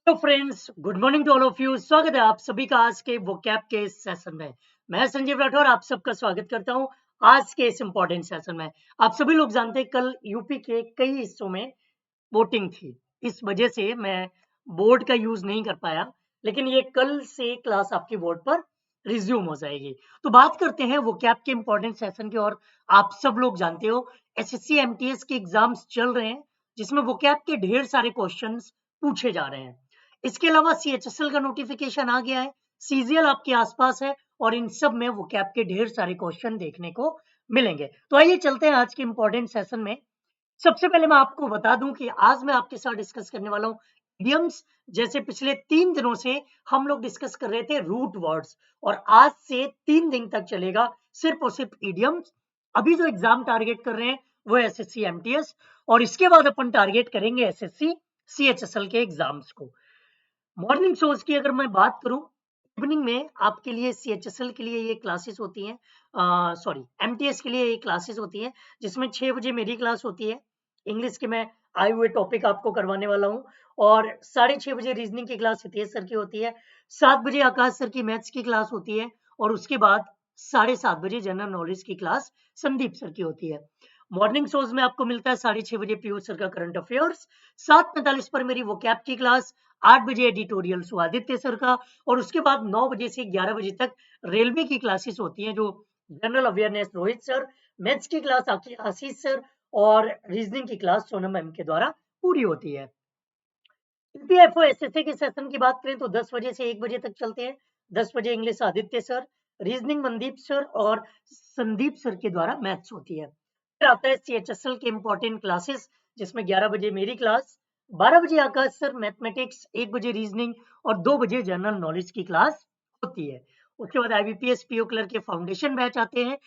Hello friends, good morning to all of you. स्वागत है आप सभी का आज के वोकैब के सेशन में। मैं संजीव राठौर आप सबका स्वागत करता हूं आज के इस इंपॉर्टेंट सेशन में। आप सभी लोग जानते हैं कल यूपी के कई हिस्सों में वोटिंग थी। इस वजह से मैं बोर्ड का यूज नहीं कर पाया, लेकिन ये कल से क्लास आपकी बोर्ड पर रिज्यूम हो जाएगी। तो बात करते हैं वोकैब के इंपॉर्टेंट सेशन की। और आप सब लोग जानते हो एसएससी एमटीएस के एग्जाम्स चल रहे हैं, जिसमें वोकैब के ढेर सारे क्वेश्चंस पूछे जा रहे हैं। इसके अलावा सीएचएसएल का नोटिफिकेशन आ गया है, सीजीएल आपके आसपास है, और इन सब में वोकैब के ढेर सारे क्वेश्चन देखने को मिलेंगे। तो आइए चलते हैं आज के इंपॉर्टेंट सेशन में। सबसे पहले मैं आपको बता दूं कि आज मैं आपके साथ डिस्कस करने वाला हूं इडियम्स। जैसे पिछले 3 दिनों से हम लोग डिस्कस कर रहे थे रूट वर्ड्स, और आज से 3 दिन तक चलेगा सिर्फ और सिर्फ इडियम्स। अभी जो एग्जाम टारगेट कर रहे हैं वो एसएससी एमटीएस, और इसके बाद अपन टारगेट करेंगे एसएससी सीएचएसएल के एग्जाम्स को। मॉर्निंग शोज की अगर मैं बात करूं, इवनिंग में आपके लिए सीएचएसएल के लिए ये क्लासेस होती हैं, सॉरी एमटीएस के लिए ये क्लासेस होती हैं, जिसमें 6 बजे मेरी क्लास होती है। इंग्लिश के मैं आए हुए टॉपिक आपको करवाने वाला हूं, और 6:30 बजे रीजनिंग की क्लास हितेश सर की होती है। 7 बजे आकाश सर की मैथ्स की क्लास होती है, और उसके बाद 7:30 बजे जनरल नॉलेज की क्लास संदीप सर की होती है। मॉर्निंग शोज में आपको मिलता है 6:30 बजे पीयूष सर का करंट अफेयर्स, 7:45 पर मेरी वोकैब की क्लास, 8 बजे एडिटोरियल सुआदित्य सर का, और उसके बाद 9 बजे से 11 बजे तक रेलवे की क्लासेस होती हैं, जो general awareness Rohit sir, maths की क्लास आशीष सर, और रीजनिंग की क्लास सोनम मैम के द्वारा पूरी होती है। ईपीएफओ एसएससी के सेशन की बात करें तो 10 बजे से 1 बजे तक चलते हैं। 10 बजे English Aditya sir, reasoning Mandeep sir और संदीप सर के द्वारा मैथ्स होती है। फिर आता है सीएचएसएल के इंपॉर्टेंट क्लासेस, जिसमें 11 बजे मेरी क्लास, 12 बजे आकाश सर मैथमेटिक्स, 1 बजे रीजनिंग और 2 बजे जनरल नॉलेज की क्लास होती है। उसके बाद आईबीपीएस पीओ क्लर्क के फाउंडेशन बैच आते हैं।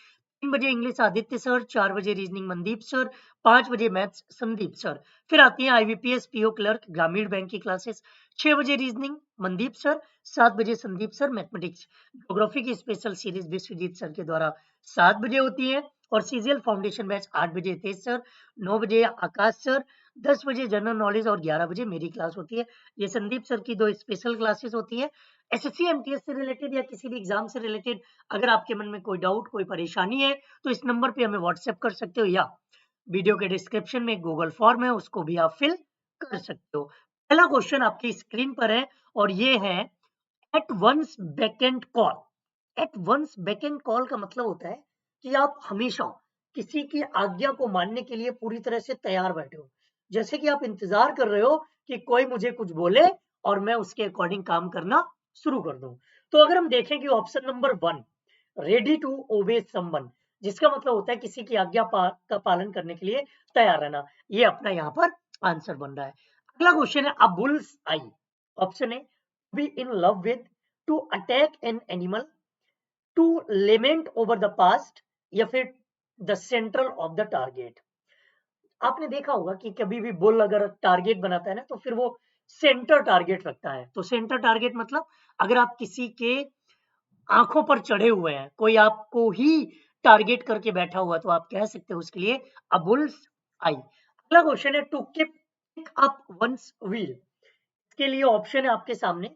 3 बजे इंग्लिश आदित्य सर, 4 बजे रीजनिंग मनदीप सर, 5 बजे मैथ्स संदीप सर। फिर आती है आईबीपीएस पीओ क्लर्क ग्रामीण बैंक की क्लासेस, 6 बजे रीजनिंग मनदीप सर, 7 बजे संदीप सर मैथमेटिक्स। ज्योग्राफी की स्पेशल सीरीज विश्वजीत सर के द्वारा 7 बजे होती है, और सीजीएल फाउंडेशन बैच 8 बजे तेज सर, 9 बजे आकाश सर, 10 बजे जनरल नॉलेज और 11 बजे मेरी क्लास होती है। ये संदीप सर की 2 स्पेशल क्लासेस होती है। एसएससी एमटीएस से रिलेटेड या किसी भी एग्जाम से रिलेटेड अगर आपके मन में कोई डाउट, कोई परेशानी है, तो इस नंबर पे हमें व्हाट्सएप कर सकते हो, या वीडियो के डिस्क्रिप्शन में गूगल फॉर्म है, उसको भी आप फिल कर सकते हो। पहला क्वेश्चन आपकी स्क्रीन पर है, और ये है at once backend call. At once backend call का मतलब होता है कि आप हमेशा किसी की आज्ञा को मानने के लिए पूरी तरह से तैयार बैठे हो। जैसे कि आप इंतजार कर रहे हो कि कोई मुझे कुछ बोले और मैं उसके अकॉर्डिंग काम करना शुरू कर दूं। तो अगर हम देखें कि option number 1, ready to obey someone, जिसका मतलब होता है किसी की आज्ञा का पालन करने के लिए तैयार रहना, ये अपना यहाँ पर आंसर बन रहा है। अगला क्वेश्चन है अ बुल्स आई। ऑप्शन है be in love with, to attack an animal, to lament over the past, या फिर the central of the target. आपने देखा होगा कि कभी भी बुल अगर टारगेट बनाता है ना, तो फिर वो सेंटर टारगेट रखता है। तो सेंटर टारगेट मतलब अगर आप किसी के आंखों पर चढ़े हुए हैं, कोई आपको ही टारगेट करके बैठा हुआ, तो आप कह सकते हो उसके लिए अ बुल्स आई। अगला क्वेश्चन है to kick up one's wheel. इसके लिए ऑप्शन है आपके सामने,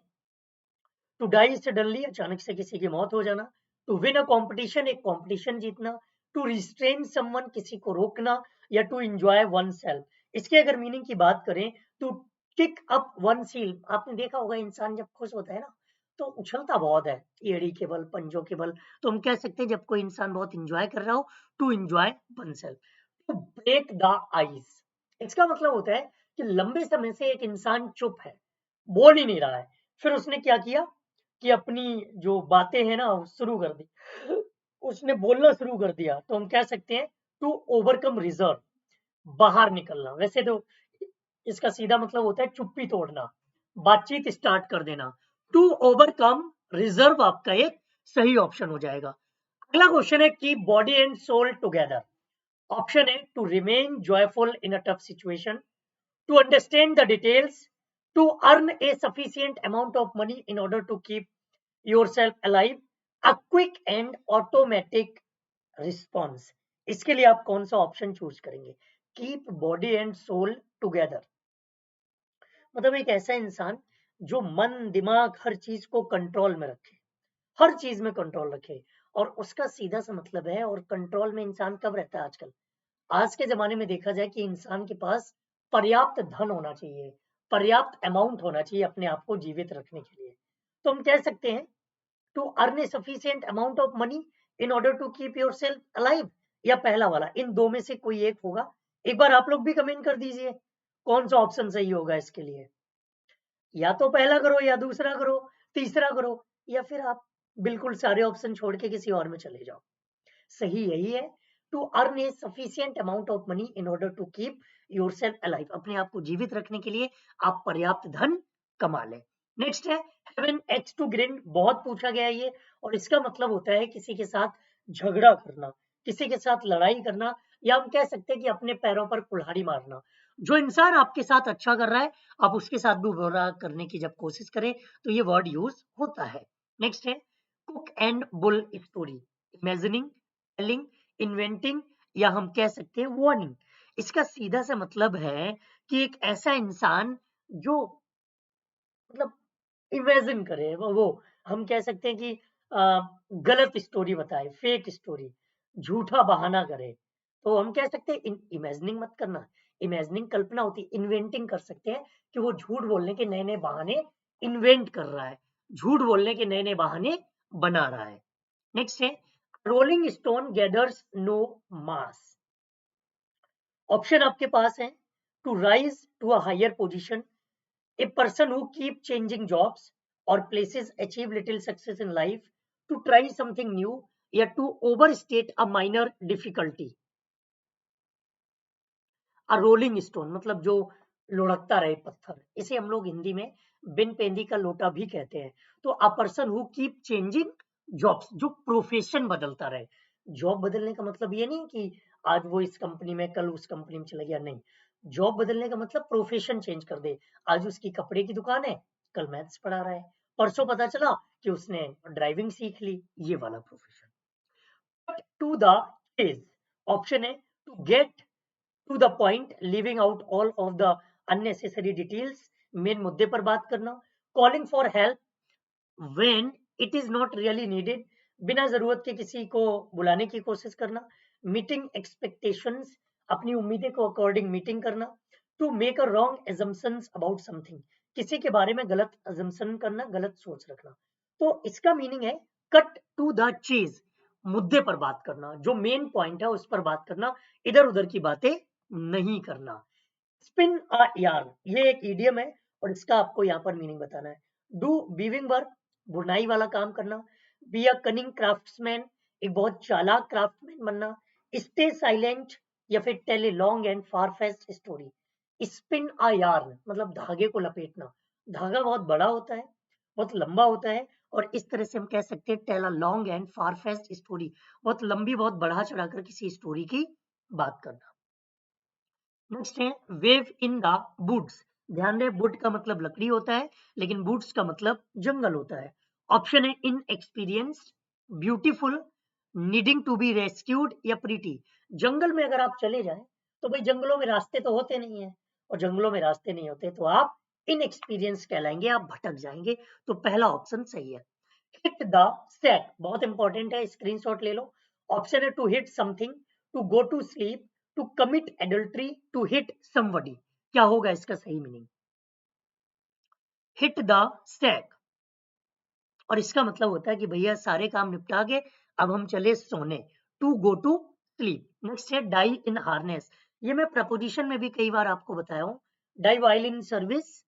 टू डाई सडनली, अचानक से किसी की मौत हो जाना, टू विन अ कॉम्पिटिशन, एक कॉम्पिटिशन जीतना, टू रिस्ट्रेन समवन, किसी को रोकना, या टू एंजॉय वन सेल्फ। इसके अगर मीनिंग की बात करें तो किक अप वन हील, आपने देखा होगा इंसान जब खुश होता है ना, तो उछलता बहुत है एड़ी के बल, पंजों के बल। तो हम कह सकते हैं जब कोई इंसान बहुत इंजॉय कर रहा हो, to enjoy oneself. To break the ice, इसका मतलब होता है कि लंबे समय से एक इंसान चुप है, बोल ही नहीं रहा है, फिर उसने क्या किया कि अपनी जो बातें हैं ना शुरू कर दी, उसने बोलना शुरू कर दिया, तो हम कह सकते हैं टू ओवरकम रिजर्व, बाहर निकलना। वैसे तो इसका सीधा मतलब होता है चुप्पी तोड़ना, बातचीत स्टार्ट कर देना। टू ओवरकम रिजर्व आपका एक सही ऑप्शन हो जाएगा। अगला क्वेश्चन है कि body and soul together. Option है to remain joyful in a tough situation, to understand the details, to earn a sufficient amount of money in order to keep yourself alive, a quick and automatic response। इसके लिए आप कौन सा option choose करेंगे? Keep body and soul together मतलब एक ऐसा इंसान जो मन दिमाग हर चीज को कंट्रोल में रखे, हर चीज में कंट्रोल रखे। और उसका सीधा सा मतलब है, और कंट्रोल में इंसान कब रहता है आजकल? आज के ज़माने में देखा जाए कि इंसान के पास पर्याप्त धन होना चाहिए, पर्याप्त अमाउंट होना चाहिए अपने आप को जीवित रखने के लिए। तो हम कह सकते हैं to earn a sufficient amount of money in order to keep yourself alive, या पहला वाला, इन दो में से कोई एक होगा। एक बार आप लोग भी कमेंट कर दीजिए कौन सा ऑप्शन सही होगा इसके लिए। या तो पहला करो, या दूसरा करो, तीसरा करो, या फिर आप बिल्कुल सारे ऑप्शन छोड़ के किसी और में चले जाओ। सही यही है, to earn a sufficient amount of money in order to keep yourself alive, अपने आप को जीवित रखने के लिए आप पर्याप्त धन कमा लें। नेक्स्ट है have an axe to grind, बहुत पूछा गया है ये, और इसका मतलब होता है किसी के साथ झगड़ा करना, किसी के साथ लड़ाई करना, या हम कह सकते हैं कि अपने पैरों पर कुल्हाड़ी मारना। जो इंसान आपके साथ अच्छा कर रहा है, आप उसके साथ भी बुरा करने की जब कोशिश करें तो ये वर्ड यूज होता है। नेक्स्ट है cook and bull story, imagining, telling, inventing, या हम कह सकते हैं वार्निंग। इसका सीधा सा मतलब है कि एक ऐसा इंसान जो मतलब इमेजिन करे, वो हम कह सकते हैं कि गलत स्टोरी बताए, फेक स्टोरी, झूठा बहाना करे। तो हम कह सकते हैं इमेजिनिंग मत करना, इमेजिनिंग कल्पना होती है, इन्वेंटिंग कर सकते हैं कि वो झूठ बोलने के नए नए बहाने इन्वेंट कर रहा है, झूठ बोलने के नए नए बहाने बना रहा है। नेक्स्ट है rolling stone gathers no moss. Option आपके पास है to rise to a higher position, a person who keep changing jobs or places achieve little success in life, to try something new, या to overstate a minor difficulty। a rolling stone मतलब जो लुढ़कता रहे पत्थर, इसे हम लोग हिंदी में बिन पेंदी का लोटा भी कहते हैं। तो a person who keep changing jobs, जो प्रोफेशन बदलता रहे। जॉब बदलने का मतलब ये नहीं कि आज वो इस कंपनी में कल उस कंपनी में चला गया, नहीं। जॉब बदलने का मतलब प्रोफेशन चेंज कर दे। आज उसकी कपड़े की दुकान है, कल मैथ्स पढ़ा रहा है, परसों पता चला कि उसने ड्राइविंग सीख ली, ये वाला profession. But to the chase, option है to get to the point, leaving out all of the unnecessary details, main मुद्दे पर बात करना, calling for help when it is not really needed, बिना जरूरत के किसी को बुलाने की कोशिश करना, मीटिंग एक्सपेक्टेशंस, अपनी उम्मीदें को अकॉर्डिंग मीटिंग करना, to make a wrong assumptions about something, किसी के बारे में गलत अजम्पशन करना, गलत सोच रखना। तो इसका मीनिंग है कट टू द चेज, मुद्दे पर बात करना, जो मेन पॉइंट है उस पर बात करना, इधर उधर की बातें नहीं करना। स्पिन अ यार्न, ये एक इडियम है और इसका आपको यहाँ पर मीनिंग बताना है। डू वीविंग वर्क, बुनाई वाला काम करना, बी अ कनिंग क्राफ्ट्समैन, एक बहुत चालाक क्राफ्टमैन बनना, स्टे साइलेंट, या फिर tell a long and far fetched story. Spin a yarn मतलब धागे को लपेटना, धागा बहुत बड़ा होता है, बहुत लंबा होता है, और इस तरह से हम कह सकते हैं tell a long and far fetched story, बहुत लंबी, बहुत बढ़ा चढ़ाकर किसी स्टोरी की बात करना। नेक्स्ट है वेव इन द वुड्स, ध्यान दें वुड का मतलब लकड़ी होता है, लेकिन वुड्स का मतलब जंगल होता है। ऑप्शन है inexperienced, beautiful, needing to be rescued, या प्रीटी। जंगल में अगर आप चले जाएं तो भाई जंगलों में रास्ते तो होते नहीं है, और जंगलों में रास्ते नहीं होते तो आप इनएक्सपीरियंस कहलाएंगे, आप भटक जाएंगे। तो पहला ऑप्शन सही है। हिट द सेट बहुत इंपॉर्टेंट है, स्क्रीनशॉट ले लो। ऑप्शन है to hit something, to go to sleep, to commit adultery, to hit somebody. क्या होगा इसका सही मीनिंग? हिट द स्टैक, और इसका मतलब होता है कि भैया सारे काम निपटा के अब हम चले सोने, to go to sleep. Next है डाई इन हार्नेस, ये मैं प्रपोजिशन में भी कई बार आपको बताया हूं। Die while in service,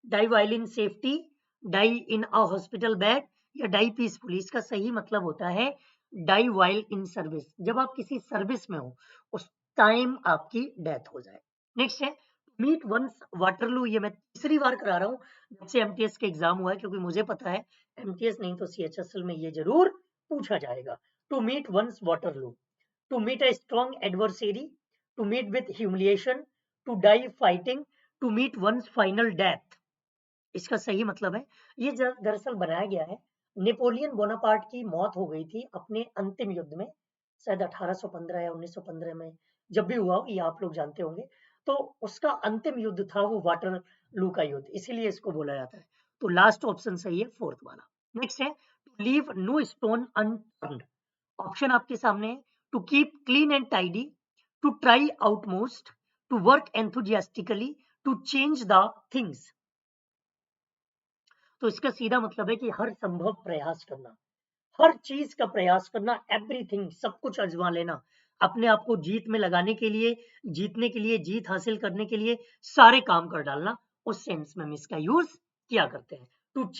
die while in safety, die in a hospital bed, या डाई पीसफुली। इसका सही मतलब होता है डाई वाइल इन सर्विस, जब आप किसी सर्विस में हो उस टाइम आपकी डेथ हो जाए। नेक्स्ट है मीट वंस वाटरलू, ये मैं तीसरी बार करा रहा हूँ जब से एमटीएस का एग्जाम हुआ है, क्योंकि मुझे पता है एमटीएस नहीं तो सीएचएसएल में ये जरूर पूछा जाएगा। To meet one's Waterloo, to meet a strong adversary, to meet with humiliation, to die fighting, to meet one's final death. इसका सही मतलब है ये दरअसल बनाया गया है, नेपोलियन बोनापार्ट की मौत हो गई थी अपने अंतिम युद्ध में, शायद 1815 या 1915 में, जब भी हुआ हो ये आप लोग जानते होंगे। तो उसका अंतिम युद्ध था वो वाटर लू का युद्ध, इसीलिए इसको बोला जाता है। तो लास्ट ऑप्शन सही है, फोर्थ वाला। नेक्स्ट है to leave no stone unturned. Option आपके सामने है to keep clean and tidy, to try out most, to work enthusiastically, to change the things. तो इसका सीधा मतलब है कि हर संभव प्रयास करना, हर चीज का प्रयास करना, एवरीथिंग, सब कुछ आजमा लेना, अपने आप को जीत में लगाने के लिए, जीतने के लिए, जीत हासिल करने के लिए सारे काम कर डालना, उस सेंस में हम इसका यूज किया करते हैं। To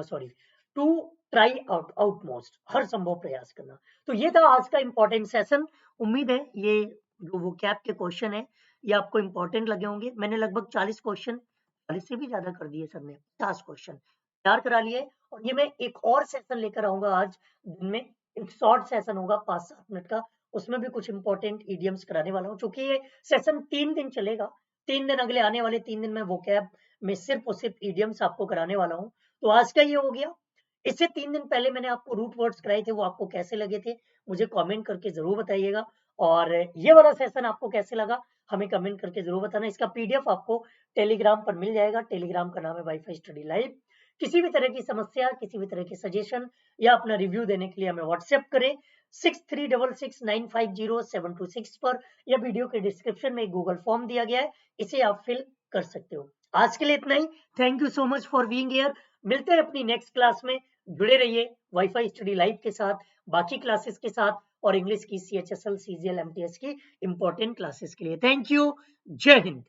sorry to try out most, हर संभव प्रयास करना। तो ये था आज का इंपॉर्टेंट सेशन। उम्मीद है ये जो वो कैप के क्वेश्चन है ये आपको इंपॉर्टेंट लगे होंगे। मैंने लगभग 40 क्वेश्चन, 40 से भी ज्यादा कर दिए सर ने, 50 क्वेश्चन तैयार करा लिए। और ये मैं एक और सेशन लेकर आऊंगा आज दिन में, एक शॉर्ट सेशन होगा 5-7 मिनट का, उसमें भी कुछ इंपॉर्टेंट इडियम्स कराने वाला हूँ। चूंकि ये सेशन 3 दिन चलेगा, 3 दिन, अगले आने वाले 3 दिन में वोकैब में सिर्फ और सिर्फ इडियम्स आपको कराने वाला हूँ। तो आज का ये हो गया। इससे 3 दिन पहले मैंने आपको रूट वर्ड्स कराए थे, वो आपको कैसे लगे थे मुझे कमेंट करके जरूर बताइएगा। और ये वाला सेशन आपको कैसे लगा हमें कमेंट करके जरूर बताना। इसका पीडीएफ आपको टेलीग्राम पर मिल जाएगा, टेलीग्राम का नाम है वाईफाई स्टडी लाइव। किसी भी तरह की समस्या, किसी भी तरह की सजेशन या अपना रिव्यू देने के लिए हमें व्हाट्सएप करें 6366950726 पर, या वीडियो के डिस्क्रिप्शन में एक गूगल फॉर्म दिया गया है, इसे आप फिल कर सकते हो। आज के लिए इतना ही। Thank you so much for being here. मिलते हैं अपनी नेक्स्ट क्लास में। जुड़े रहिए वाईफाई स्टडी लाइव के साथ, बाकी क्लासेस के साथ, और इंग्लिश की CHSL CGL MTS की इंपॉर्टेंट क्लासेस के लिए। Thank you. जय हिंद।